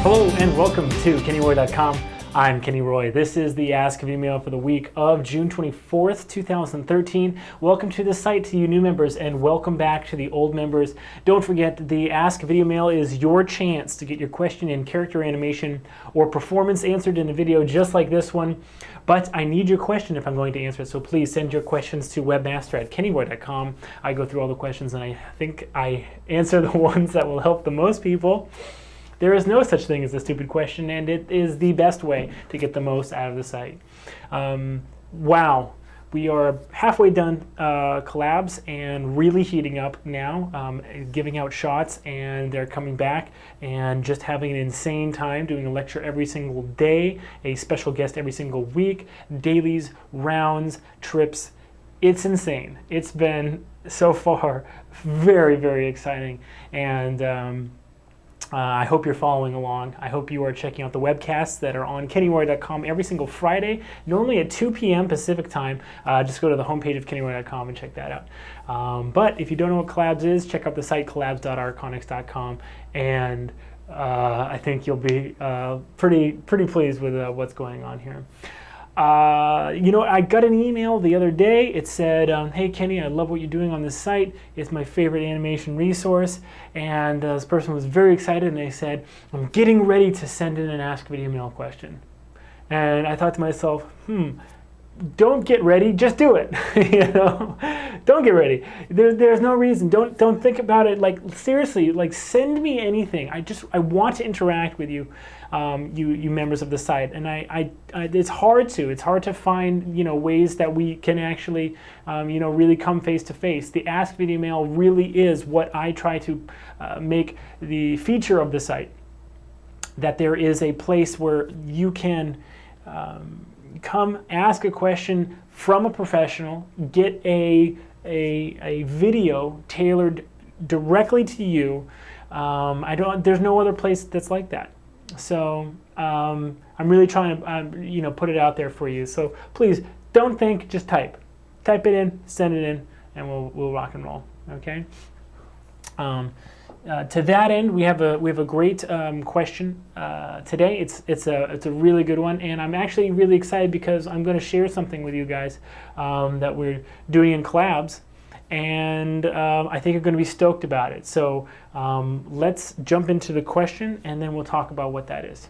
Hello and welcome to KennyRoy.com. I'm Kenny Roy. This is the Ask Videomail for the week of June 24th, 2013. Welcome to the site to you new members and welcome back to the old members. Don't forget, the Ask Videomail is your chance to get your question in character animation or performance answered in a video just like this one. But I need your question if I'm going to answer it, so please send your questions to webmaster@kennyroy.com. I go through all the questions and I think I answer the ones that will help the most people. There is no such thing as a stupid question, and it is the best way to get the most out of the site. Wow, we are halfway done collabs and really heating up now, giving out shots, and they're coming back and just having an insane time, doing a lecture every single day, a special guest every single week, dailies, rounds, trips. It's insane. It's been so far very, very exciting, and I hope you're following along. I hope you are checking out the webcasts that are on KennyRoy.com every single Friday, normally at 2 p.m. Pacific time. Just go to the homepage of KennyRoy.com and check that out. But if you don't know what collabs is, check out the site collabs.arconics.com, and I think you'll be pretty pleased with what's going on here. You know, I got an email the other day. It said, hey Kenny, I love what you're doing on this site. It's my favorite animation resource. And this person was very excited and they said, I'm getting ready to send in an Ask Videomail question. And I thought to myself, don't get ready, just do it. You know, don't get ready. There's no reason. Don't think about it. Like, seriously, like, send me anything. I want to interact with you, you members of the site. And it's hard to find, you know, ways that we can actually, you know, really come face to face. The Ask Videomail really is what I try to make the feature of the site. That there is a place where you can come ask a question from a professional, get a video tailored directly to you. There's no other place that's like that. So I'm really trying to you know, put it out there for you. So please don't think, just type it in, send it in, and we'll rock and roll. Okay. To that end, we have a great question today. It's a really good one, and I'm actually really excited because I'm going to share something with you guys that we're doing in collabs, and I think you're going to be stoked about it. So let's jump into the question, and then we'll talk about what that is.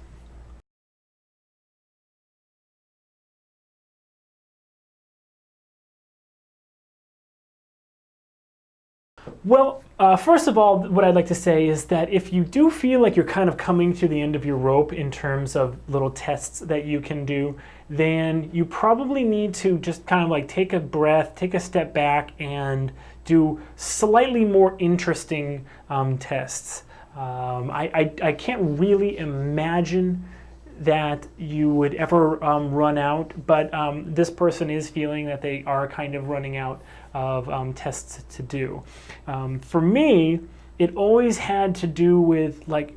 Well, first of all, what I'd like to say is that if you do feel like you're kind of coming to the end of your rope in terms of little tests that you can do, then you probably need to just kind of like take a breath, take a step back, and do slightly more interesting tests. I can't really imagine that you would ever run out, but this person is feeling that they are kind of running out of tests to do. For me, it always had to do with, like,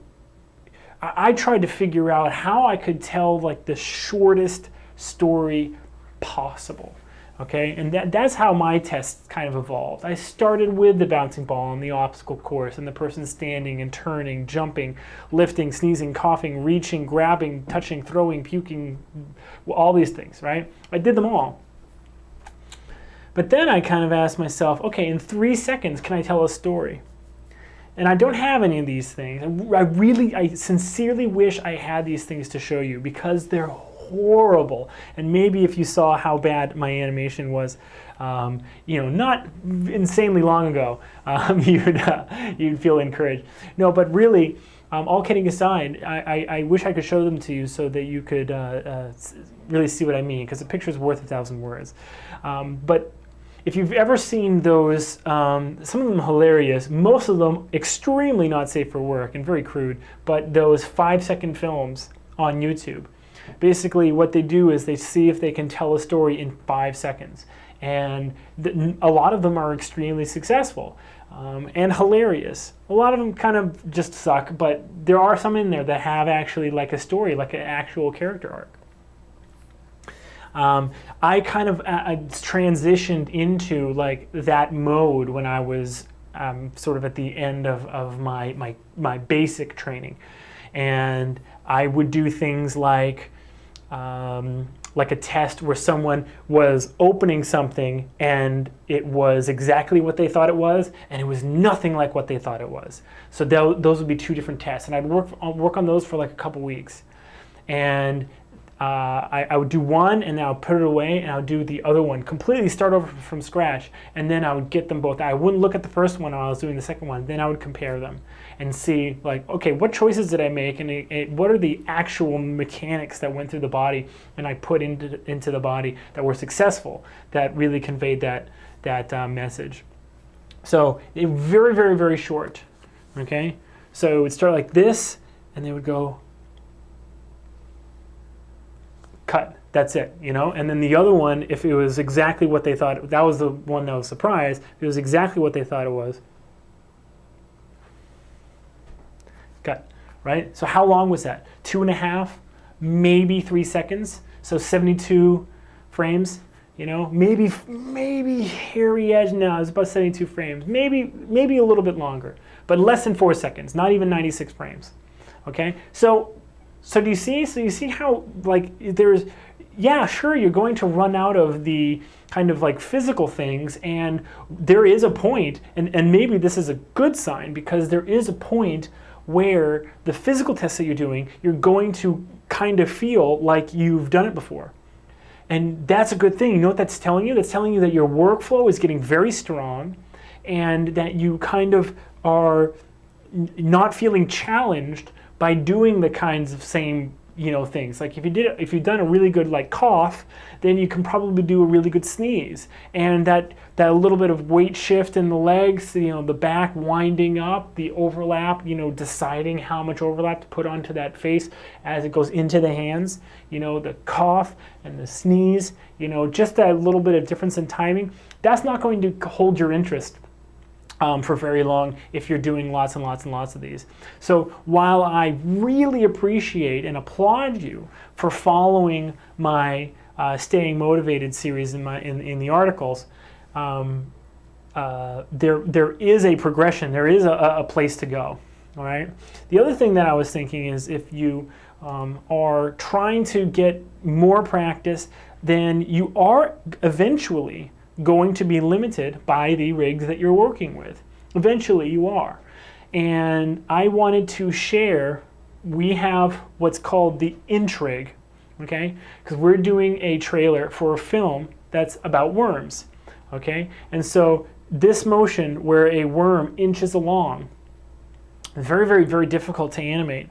I tried to figure out how I could tell like the shortest story possible. Okay, and that's how my tests kind of evolved. I started with the bouncing ball on the obstacle course and the person standing and turning, jumping, lifting, sneezing, coughing, reaching, grabbing, touching, throwing, puking, all these things, right? I did them all. But then I kind of asked myself, okay, in 3 seconds, can I tell a story? And I don't have any of these things. I sincerely wish I had these things to show you because they're horrible. And maybe if you saw how bad my animation was, you know, not insanely long ago, you'd feel encouraged. No, but really, all kidding aside, I wish I could show them to you so that you could really see what I mean, because a picture is worth 1,000 words. But if you've ever seen those, some of them hilarious, most of them extremely not safe for work and very crude, but those 5-second films on YouTube. Basically what they do is they see if they can tell a story in 5 seconds. And a lot of them are extremely successful and hilarious. A lot of them kind of just suck, but there are some in there that have actually like a story, like an actual character arc. I kind of transitioned into like that mode when I was sort of at the end of my basic training. And I would do things like a test where someone was opening something and it was exactly what they thought it was, and it was nothing like what they thought it was. So those would be 2 different tests, and I'd work on those for like a couple weeks. And I would do one, and then I would put it away, and I would do the other one, completely start over from scratch, and then I would get them both. I wouldn't look at the first one while I was doing the second one. Then I would compare them and see, like, okay, what choices did I make, and what are the actual mechanics that went through the body and I put into the body that were successful, that really conveyed that message. So very, very, very short. Okay, so it would start like this, and they would go, cut. That's it, you know? And then the other one, if it was exactly what they thought, that was the one that was surprised. If it was exactly what they thought it was, cut, right? So how long was that? 2.5, maybe 3 seconds. So 72 frames, you know? Maybe hairy edge. No, it's about 72 frames. Maybe a little bit longer, but less than 4 seconds. Not even 96 frames. Okay, so do you see? So you see how, like, there's, yeah, sure, you're going to run out of the kind of like physical things, and there is a point, and maybe this is a good sign, because there is a point where the physical tests that you're doing, you're going to kind of feel like you've done it before. And that's a good thing. You know what that's telling you? That's telling you that your workflow is getting very strong, and that you kind of are not feeling challenged by doing the kinds of same, you know, things. Like if you've done a really good like cough, then you can probably do a really good sneeze. And that little bit of weight shift in the legs, you know, the back winding up, the overlap, you know, deciding how much overlap to put onto that face as it goes into the hands, you know, the cough and the sneeze, you know, just that little bit of difference in timing, that's not going to hold your interest for very long if you're doing lots and lots and lots of these. So while I really appreciate and applaud you for following my Staying Motivated series in the articles, there is a progression. There is a place to go. All right. The other thing that I was thinking is, if you are trying to get more practice, then you are eventually going to be limited by the rigs that you're working with. Eventually you are. And I wanted to share, we have what's called the inch rig, okay? Because we're doing a trailer for a film that's about worms, okay? And so this motion where a worm inches along is very, very, very difficult to animate.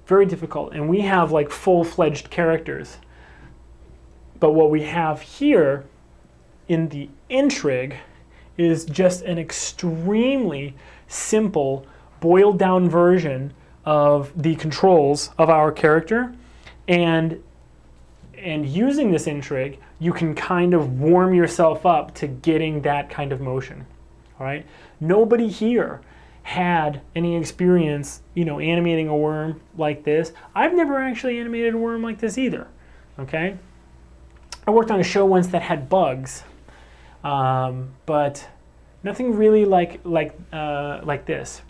Very difficult. And we have like full-fledged characters. But what we have here in the inch rig is just an extremely simple, boiled down version of the controls of our character, and using this inch rig, you can kind of warm yourself up to getting that kind of motion. All right. Nobody here had any experience, you know, animating a worm like this. I've never actually animated a worm like this either. Okay. I worked on a show once that had bugs. But nothing really like this.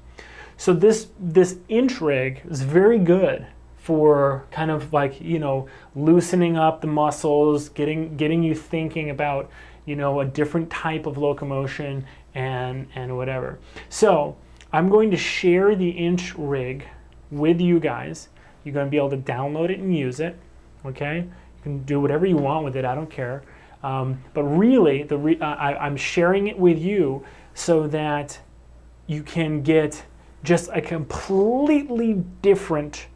So this inch rig is very good for kind of like, you know, loosening up the muscles, getting you thinking about, you know, a different type of locomotion and whatever. So I'm going to share the inch rig with you guys. You're going to be able to download it and use it. Okay, you can do whatever you want with it. I don't care. But really, I'm sharing it with you so that you can get just a completely different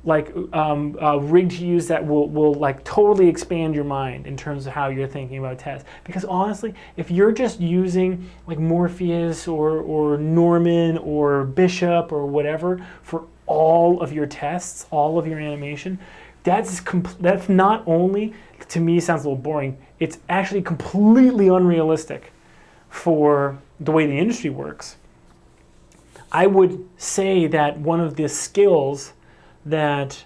rig to use that will like totally expand your mind in terms of how you're thinking about tests. Because honestly, if you're just using like Morpheus or Norman or Bishop or whatever for all of your tests, all of your animation, that's not only, to me, sounds a little boring, it's actually completely unrealistic for the way the industry works. I would say that one of the skills that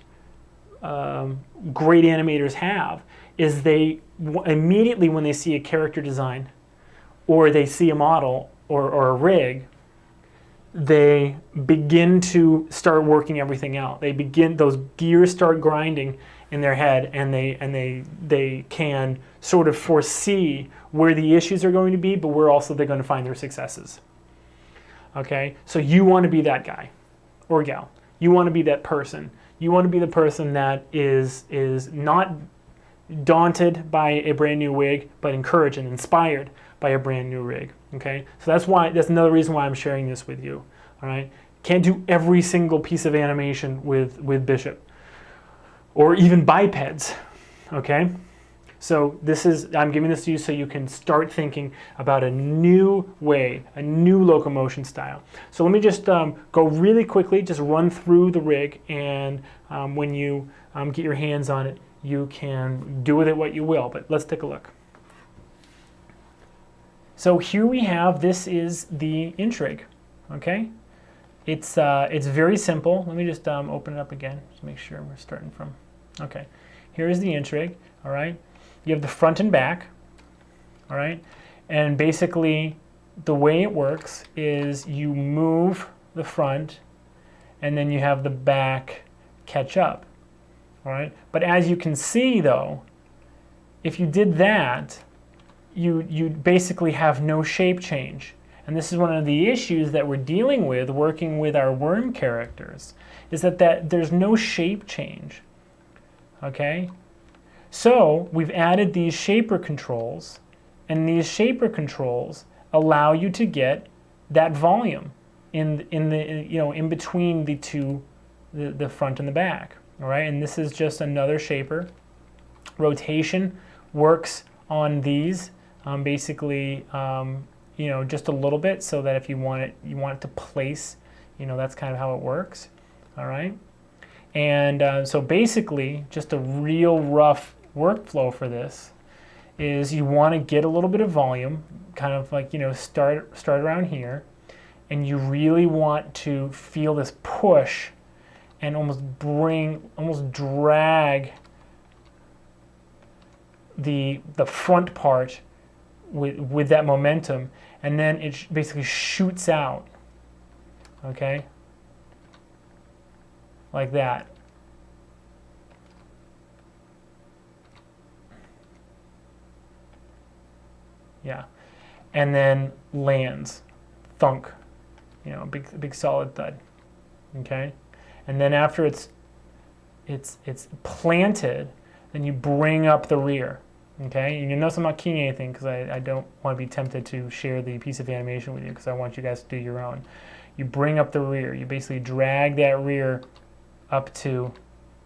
great animators have is they immediately, when they see a character design or they see a model or a rig, they begin to start working everything out. Those gears start grinding in their head, and they can sort of foresee where the issues are going to be, but where also they're going to find their successes. Okay, so you want to be that guy or gal. You want to be that person. You want to be the person that is not daunted by a brand new rig, but encouraged and inspired by a brand new rig. Okay, so that's another reason why I'm sharing this with you. All right, can't do every single piece of animation with Bishop or even bipeds. Okay, so I'm giving this to you so you can start thinking about a new way, a new locomotion style. So let me just go really quickly, just run through the rig, and when you get your hands on it, you can do with it what you will, but let's take a look. So here we have, this is the inch rig, okay? It's very simple. Let me just open it up again to make sure we're starting from, okay. Here is the inch rig, all right? You have the front and back, all right? And basically, the way it works is you move the front, and then you have the back catch up, all right? But as you can see, though, if you did that, you basically have no shape change. And this is one of the issues that we're dealing with working with our worm characters, is that there's no shape change, okay? So we've added these shaper controls, and these shaper controls allow you to get that volume in between the two, the front and the back, all right? And this is just another shaper. Rotation works on these basically, just a little bit, so that if you want it to place, that's kind of how it works, all right? And so basically, just a real rough workflow for this is you want to get a little bit of volume, kind of like, start around here, and you really want to feel this push and almost drag the front part with that momentum, and then it basically shoots out, okay, like that. Yeah, and then lands, thunk, big solid thud, okay, and then after it's planted, then you bring up the rear. Okay, and you notice I'm not keying anything because I don't want to be tempted to share the piece of animation with you, because I want you guys to do your own. You bring up the rear. You basically drag that rear up to,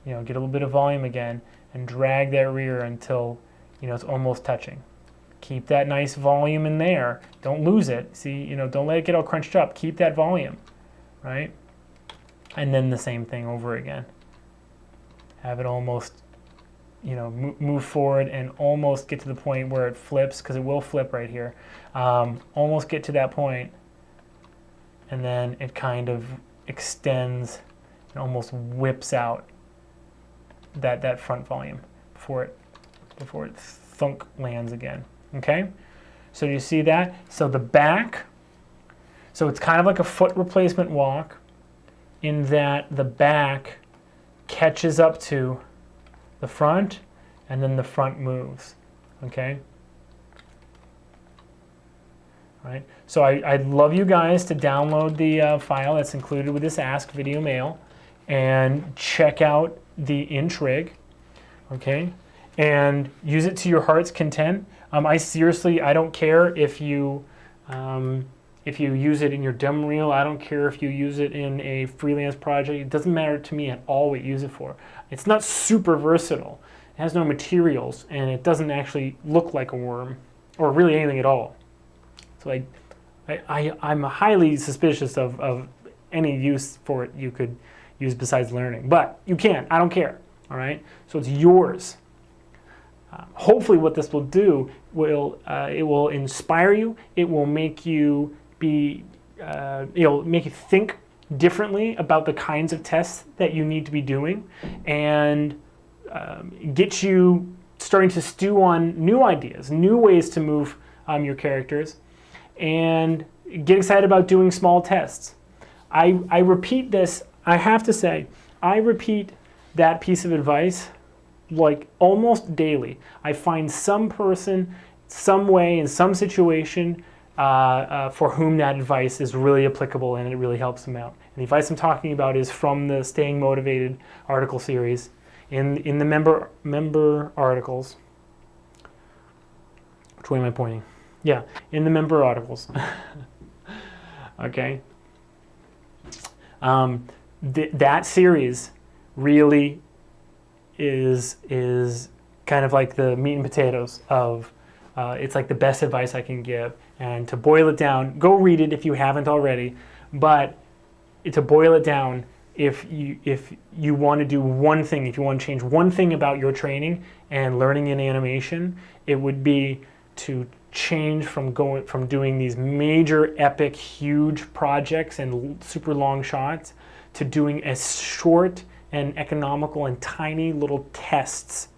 get a little bit of volume again, and drag that rear until, it's almost touching. Keep that nice volume in there. Don't lose it. See, don't let it get all crunched up. Keep that volume, right? And then the same thing over again. Have it almost, move forward and almost get to the point where it flips, because it will flip right here. Almost get to that point, and then it kind of extends and almost whips out that front volume before it thunk lands again. Okay, so you see that? So the back, so it's kind of like a foot replacement walk, in that the back catches up to the front, and then the front moves, okay? All right, so I'd love you guys to download the file that's included with this Ask Videomail and check out the inch rig, okay? And use it to your heart's content. I don't care if you use it in your demo reel. I don't care if you use it in a freelance project. It doesn't matter to me at all what you use it for. It's not super versatile. It has no materials, and it doesn't actually look like a worm, or really anything at all. So I'm highly suspicious of any use for it you could use besides learning. But you can. I don't care. All right? So it's yours. Hopefully what this will do, it will inspire you. It will make you make you think differently about the kinds of tests that you need to be doing, and get you starting to stew on new ideas, new ways to move your characters, and get excited about doing small tests. I repeat this, I have to say, I repeat that piece of advice like almost daily. I find some person, some way, in some situation for whom that advice is really applicable and it really helps them out. And the advice I'm talking about is from the Staying Motivated article series in the member articles. Which way am I pointing? Yeah, in the member articles. Okay. That series really is kind of like the meat and potatoes of it's like the best advice I can give. And to boil it down, go read it if you haven't already, but to boil it down, if you want to do one thing, if you want to change one thing about your training and learning in animation, it would be to change from doing these major, epic, huge projects and super long shots to doing as short and economical and tiny little tests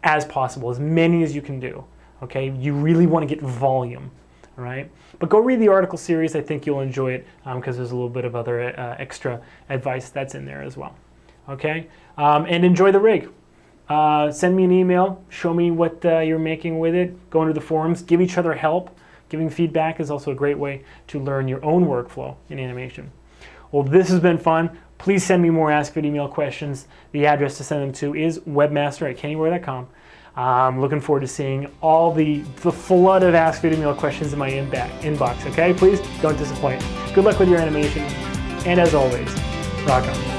as possible, as many as you can do. Okay, you really want to get volume, all right? But go read the article series. I think you'll enjoy it because there's a little bit of other extra advice that's in there as well. Okay, and enjoy the rig. Send me an email, show me what you're making with it, go into the forums, give each other help. Giving feedback is also a great way to learn your own workflow in animation. Well, this has been fun. Please send me more Ask Videomail questions. The address to send them to is webmaster@kennyroy.com. I'm looking forward to seeing all the flood of Ask Videomail questions in my inbox, okay? Please don't disappoint. Good luck with your animation, and as always, rock on.